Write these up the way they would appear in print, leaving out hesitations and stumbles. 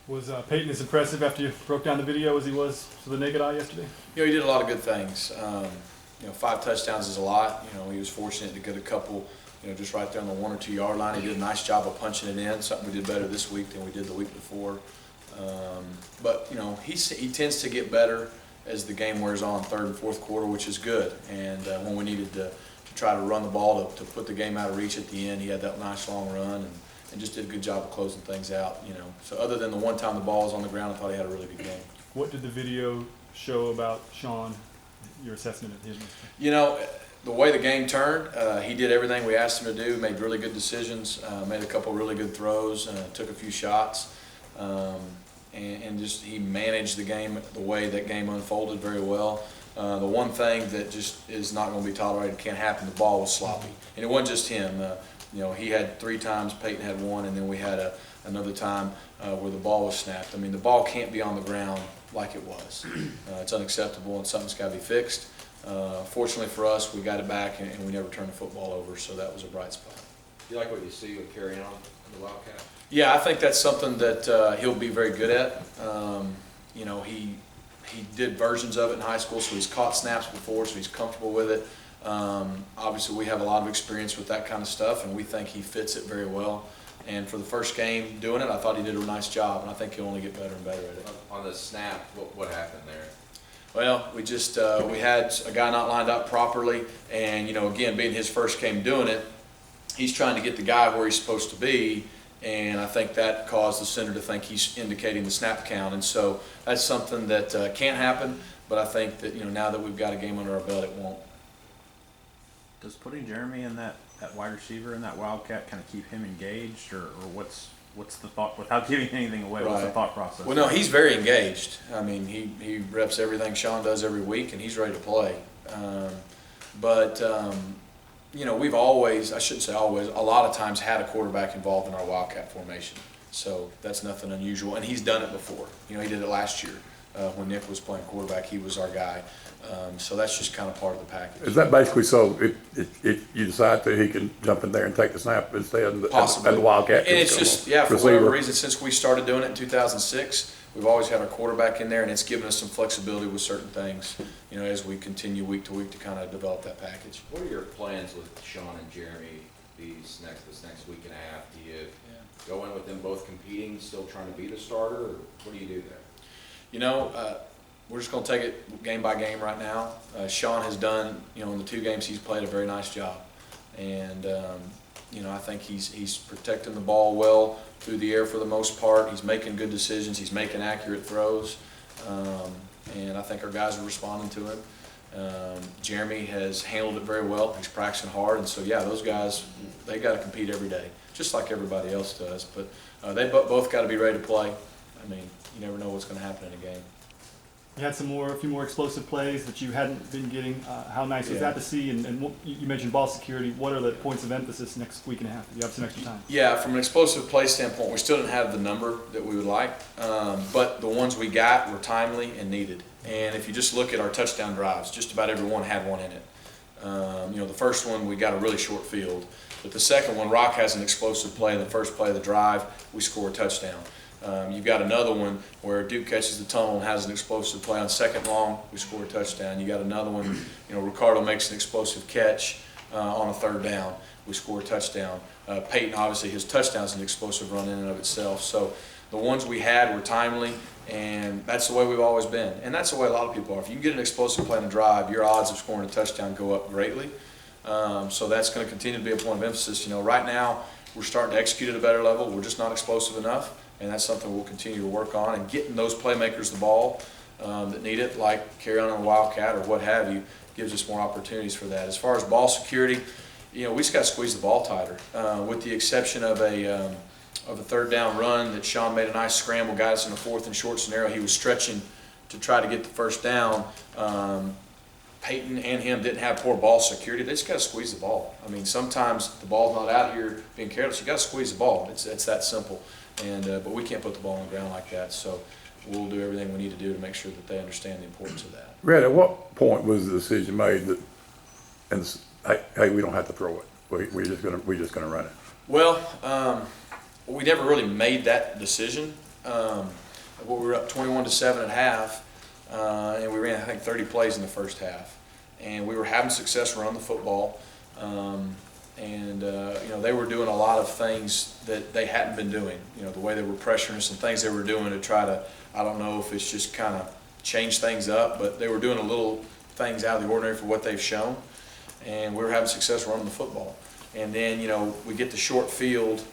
Was Peyton as impressive after you broke down the video as he was to the naked eye yesterday? He did a lot of good things. 5 touchdowns is a lot. He was fortunate to get a couple, just right there on the 1 or 2 yard line. He did a nice job of punching it in, something we did better this week than we did the week before. But he tends to get better as the game wears on, third and fourth quarter, which is good. And when we needed to try to run the ball to put the game out of reach at the end, he had that nice long run and just did a good job of closing things out. So other than the one time the ball was on the ground, I thought he had a really good game. What did the video show about Sean, your assessment of him? The way the game turned, he did everything we asked him to do, made really good decisions, made a couple really good throws, took a few shots, and just he managed the game the way that game unfolded very well. The one thing that just is not going to be tolerated, can't happen, the ball was sloppy. And it wasn't just him. He had 3 times, Peyton had 1, and then we had another time where the ball was snapped. I mean, the ball can't be on the ground like it was. It's unacceptable, and something's got to be fixed. Fortunately for us, we got it back, and we never turned the football over, so that was a bright spot. Do you like what you see with carrying on in the Wildcat? Yeah, I think that's something that he'll be very good at. He did versions of it in high school, so he's caught snaps before, so he's comfortable with it. Obviously, we have a lot of experience with that kind of stuff, and we think he fits it very well. And for the first game doing it, I thought he did a nice job, and I think he'll only get better and better at it. On the snap, what happened there? Well, we just we had a guy not lined up properly, and again, being his first game doing it, he's trying to get the guy where he's supposed to be, and I think that caused the center to think he's indicating the snap count, and so that's something that can't happen. But I think that now that we've got a game under our belt, it won't. Does putting Jeremy in that wide receiver in that Wildcat kind of keep him engaged, or what's the thought, without giving anything away? Right. What's the thought process? Well, no, he's very engaged. I mean, he reps everything Sean does every week, and he's ready to play. We've always, I shouldn't say always, a lot of times had a quarterback involved in our Wildcat formation. So that's nothing unusual, and he's done it before. He did it last year when Nick was playing quarterback. He was our guy. So that's just kind of part of the package. Is that basically so if you decide that he can jump in there and take the snap instead of the Wildcat? And it's just, for whatever reason, since we started doing it in 2006, we've always had our quarterback in there, and it's given us some flexibility with certain things, as we continue week to week to kind of develop that package. What are your plans with Sean and Jeremy this next week and a half? Do you go in with them both competing, still trying to be the starter, or what do you do there? We're just going to take it game by game right now. Sean has done, in the 2 games he's played, a very nice job. And, I think he's protecting the ball well through the air for the most part. He's making good decisions. He's making accurate throws. And I think our guys are responding to him. Jeremy has handled it very well. He's practicing hard. And so, those guys, they got to compete every day, just like everybody else does. But they both got to be ready to play. I mean, you never know what's going to happen in a game. You had a few more explosive plays that you hadn't been getting. How nice was that to see? And you mentioned ball security. What are the points of emphasis next week and a half? You have some extra time. Yeah, from an explosive play standpoint, we still didn't have the number that we would like, but the ones we got were timely and needed. And if you just look at our touchdown drives, just about every one had one in it. The first one, we got a really short field. But the second one, Rock has an explosive play in the first play of the drive. We score a touchdown. You've got another one where Duke catches the tunnel and has an explosive play on second long. We score a touchdown. You got another one, Ricardo makes an explosive catch on a third down. We score a touchdown. Peyton, obviously, his touchdown's an explosive run in and of itself. So the ones we had were timely, and that's the way we've always been. And that's the way a lot of people are. If you can get an explosive play in a drive, your odds of scoring a touchdown go up greatly. So that's going to continue to be a point of emphasis. Right now, we're starting to execute at a better level. We're just not explosive enough. And that's something we'll continue to work on, and getting those playmakers the ball that need it, like carry on a Wildcat or what have you, gives us more opportunities for that. As far as ball security, we just got to squeeze the ball tighter. With the exception of a third down run that Sean made a nice scramble, got us in a 4th and short scenario. He was stretching to try to get the first down. Peyton and him didn't have poor ball security. They just got to squeeze the ball. I mean, sometimes the ball's not out here being careless. You got to squeeze the ball. It's that simple. And but we can't put the ball on the ground like that. So we'll do everything we need to do to make sure that they understand the importance of that. Rhett, at what point was the decision made that, hey, we don't have to throw it. We're just gonna run it? Well, we never really made that decision. We were up 21-7 at half, and we ran, I think, 30 plays in the first half. And we were having success running the football. They were doing a lot of things that they hadn't been doing. The way they were pressuring us and things they were doing to try to, I don't know if it's just kind of change things up, but they were doing a little things out of the ordinary for what they've shown. And we were having success running the football. And then, we get the short field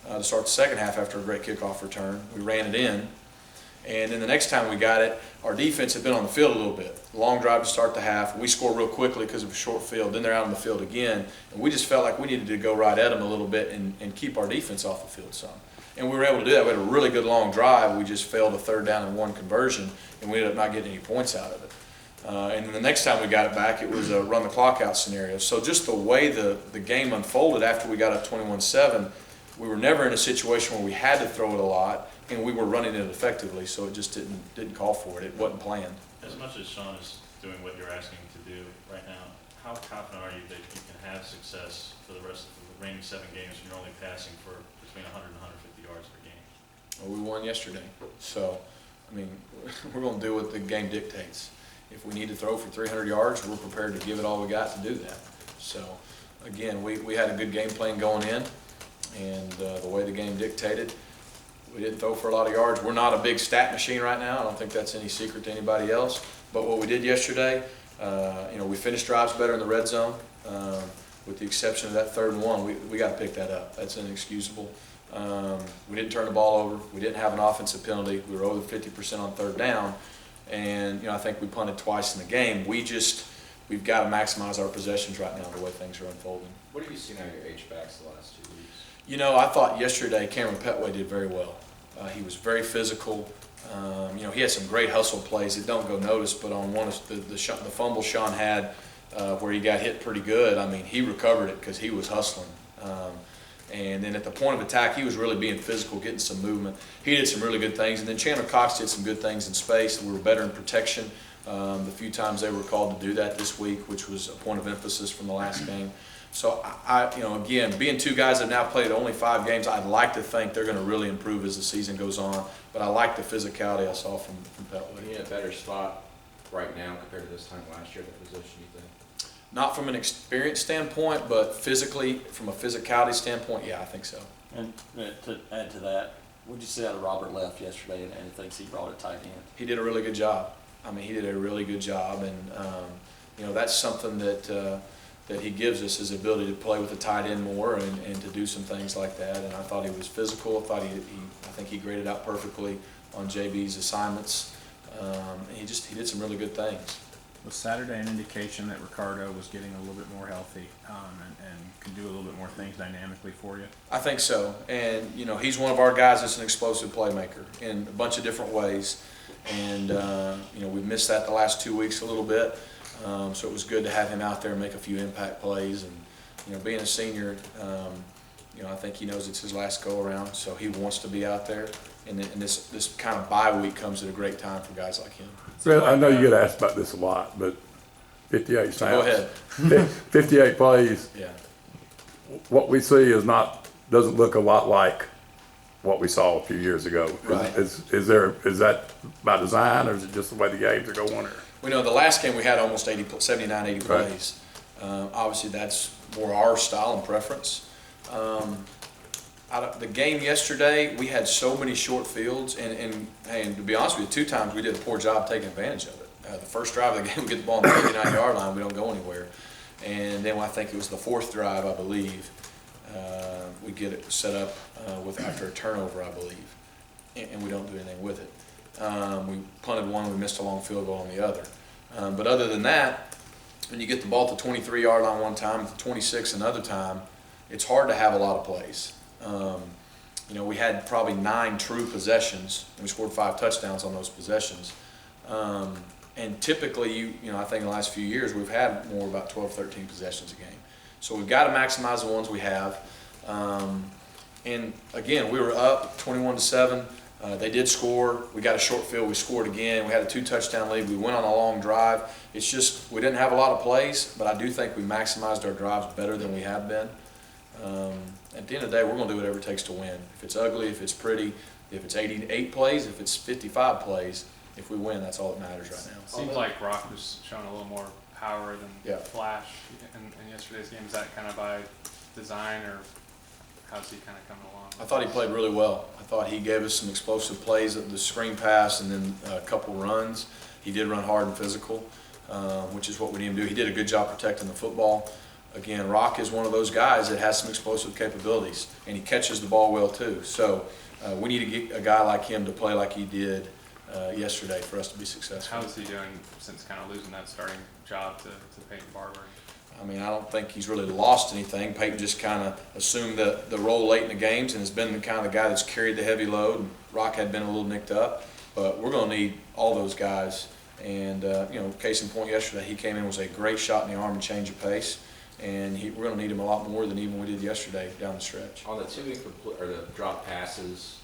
to start the second half after a great kickoff return. We ran it in. And then the next time we got it, our defense had been on the field a little bit. Long drive to start the half. We scored real quickly because of a short field. Then they're out on the field again. And we just felt like we needed to go right at them a little bit and keep our defense off the field some. And we were able to do that. We had a really good long drive. We just failed a 3rd down and 1 conversion, and we ended up not getting any points out of it. And then the next time we got it back, it was a run the clock out scenario. So just the way the game unfolded after we got up 21-7, we were never in a situation where we had to throw it a lot, and we were running it effectively, so it just didn't call for it. It wasn't planned. As much as Sean is doing what you're asking him to do right now, how confident are you that you can have success for the rest of the remaining 7 games when you're only passing for between 100 and 150 yards per game? Well, we won yesterday, so, we're going to do what the game dictates. If we need to throw for 300 yards, we're prepared to give it all we got to do that. So, again, we had a good game plan going in, and the way the game dictated, we didn't throw for a lot of yards. We're not a big stat machine right now. I don't think that's any secret to anybody else. But what we did yesterday, we finished drives better in the red zone, with the exception of that 3rd and 1. We got to pick that up. That's inexcusable. We didn't turn the ball over. We didn't have an offensive penalty. We were over 50% on 3rd down. And, I think we punted twice in the game. We've got to maximize our possessions right now the way things are unfolding. What have you seen out of your H-backs the last 2 weeks? I thought yesterday Cameron Petway did very well. He was very physical. He had some great hustle plays that don't go noticed, but on one of the fumble Sean had where he got hit pretty good, he recovered it because he was hustling. And then at the point of attack, he was really being physical, getting some movement. He did some really good things. And then Chandler Cox did some good things in space. We were better in protection the few times they were called to do that this week, which was a point of emphasis from the last game. So, again, being 2 guys that have now played only 5 games, I'd like to think they're going to really improve as the season goes on. But I like the physicality I saw from Petway. Are you in a better spot right now compared to this time last year at the position, you think? Not from an experience standpoint, but physically, from a physicality standpoint, yeah, I think so. And to add to that, what did you say out of Robert Left yesterday and the things he brought at tight end? He did a really good job. He did a really good job, and that's something that he gives us, his ability to play with the tight end more and to do some things like that. And I thought he was physical. I think he graded out perfectly on JB's assignments. He did some really good things. Was Saturday an indication that Ricardo was getting a little bit more healthy and could do a little bit more things dynamically for you? I think so. And, he's one of our guys that's an explosive playmaker in a bunch of different ways. And, we've missed that the last 2 weeks a little bit. So it was good to have him out there and make a few impact plays. And, being a senior, I think he knows it's his last go-around, so he wants to be out there. And this kind of bye week comes at a great time for guys like him. Well, I know you get asked about this a lot, but 58 snaps. Go ahead. 58 plays. Yeah. What we see doesn't look a lot like what we saw a few years ago. Right. Is that by design, or is it just the way the games are going? Or? We know the last game we had almost 79, 80 plays. Right. Obviously, that's more our style and preference. The game yesterday, we had so many short fields, and to be honest with you, 2 times we did a poor job taking advantage of it. The first drive of the game, we get the ball on the 59-yard line, we don't go anywhere. And then I think it was the 4th drive, I believe, we get it set up after a turnover, I believe, and we don't do anything with it. We punted one, we missed a long field goal on the other. But other than that, when you get the ball to the 23-yard line one time, to 26 another time, it's hard to have a lot of plays. We had probably 9 true possessions, and we scored 5 touchdowns on those possessions. And typically, I think in the last few years, we've had more about 12, 13 possessions a game. So we've got to maximize the ones we have. And again, we were up 21-7. They did score. We got a short field. We scored again. We had a 2-touchdown lead. We went on a long drive. It's just we didn't have a lot of plays, but I do think we maximized our drives better than we have been. At the end of the day, we're going to do whatever it takes to win. If it's ugly, if it's pretty, If it's 88 plays, if it's 55 plays, if we win, that's all that matters right now. Seems like Rock was showing a little more power than Yeah. flash in yesterday's game. Is that kind of by design, or how's he kind of coming along? I thought he played really well. I thought he gave us some explosive plays, the screen pass and then a couple runs. He did run hard and physical, which is what we need him to do. He did a good job protecting the football. Again, Rock is one of those guys that has some explosive capabilities, and he catches the ball well too. So we need to get a guy like him to play like he did yesterday for us to be successful. How is he doing since kind of losing that starting job to Peyton Barber? I mean, I don't think he's really lost anything. Peyton just kind of assumed the role late in the games and has been the kind of the guy that's carried the heavy load. Rock had been a little nicked up, but we're going to need all those guys. And, case in point yesterday, he came in, was a great shot in the arm and change of pace. And we're going to need him a lot more than even we did yesterday down the stretch. On the the drop passes,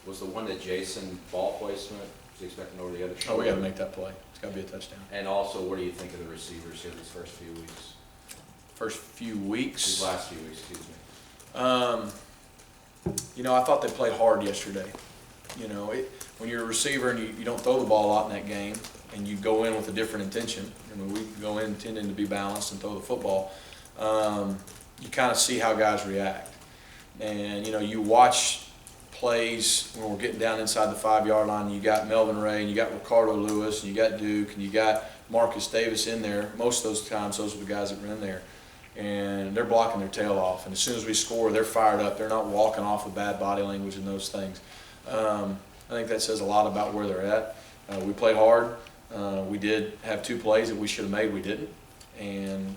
was the one that Jason ball placement, was he expecting over the other shoulder? Oh, we got to make that play. It's got to be a touchdown. And also, what do you think of the receivers here these first few weeks? First few weeks. These last few weeks, excuse me. I thought they played hard yesterday. When you're a receiver and you don't throw the ball a lot in that game, and you go in with a different intention, we go in intending to be balanced and throw the football, you kind of see how guys react. And, you watch plays when we're getting down inside the 5-yard line, and you got Melvin Ray, and you got Ricardo Lewis, and you got Duke, and you got Marcus Davis in there. Most of those times, those are the guys that were in there. And they're blocking their tail off. And as soon as we score, they're fired up. They're not walking off with bad body language and those things. I think that says a lot about where they're at. We played hard. We did have 2 plays that we should have made. We didn't. And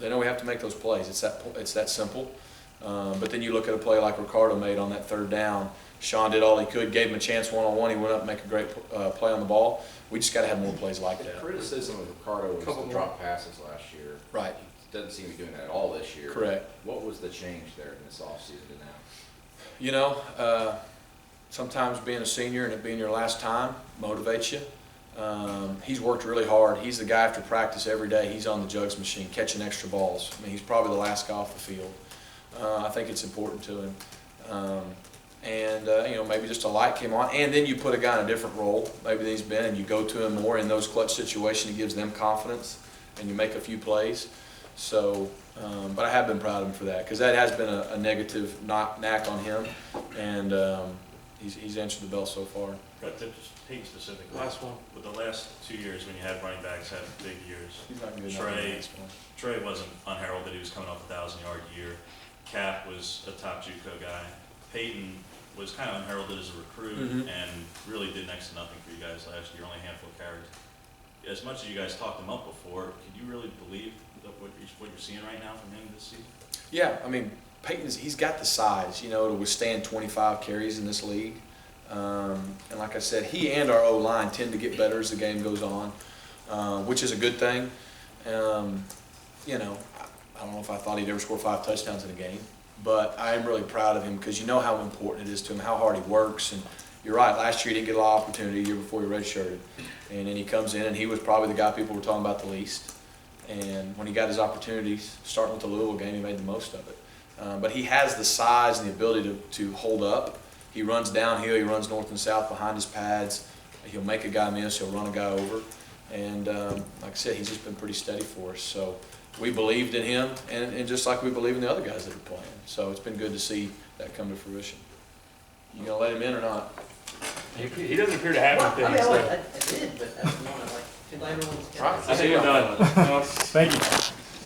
they know we have to make those plays. It's that simple. But then you look at a play like Ricardo made on that 3rd down. Sean did all he could, gave him a chance one-on-one. He went up and make a great play on the ball. We just got to have more plays like The that. criticism of Ricardo was the drop passes last year. Right. He doesn't seem to be doing that at all this year. Correct. What was the change there in this offseason to now? Sometimes being a senior and it being your last time motivates you. He's worked really hard. He's the guy after practice every day. He's on the jugs machine catching extra balls. I mean, he's probably the last guy off the field. I think it's important to him. Maybe just a light came on, and then you put a guy in a different role, maybe than he's been, and you go to him more in those clutch situations. It gives them confidence, and you make a few plays. So, but I have been proud of him for that, because that has been a negative knack on him, and he's answered the bell so far. But to Peyton specifically, Last one. with the last 2 years when you had running backs have big years, He's not good enough for the next one. Trey wasn't unheralded. He was coming off a 1,000-yard year. Cap was a top JUCO guy. Peyton was kind of unheralded as a recruit and really did next to nothing for you guys last year, only a handful of carries. As much as you guys talked him up before, can you really believe what you're seeing right now from him this season? Yeah, I mean, he's got the size, to withstand 25 carries in this league. And like I said, he and our O-line tend to get better as the game goes on, which is a good thing. I don't know if I thought he'd ever score 5 touchdowns in a game, but I am really proud of him because you know how important it is to him, how hard he works. And you're right, last year he didn't get a lot of opportunity, the year before he redshirted. And then he comes in and he was probably the guy people were talking about the least. And when he got his opportunities, starting with the Louisville game, he made the most of it. But he has the size and the ability to hold up. He runs downhill, he runs north and south behind his pads. He'll make a guy miss, he'll run a guy over. And like I said, he's just been pretty steady for us. So we believed in him, and just like we believe in the other guys that are playing. So it's been good to see that come to fruition. You gonna let him in or not? He doesn't appear to have anything. I did, but that's the one I like. Everyone's got. I think we're done. Thank you.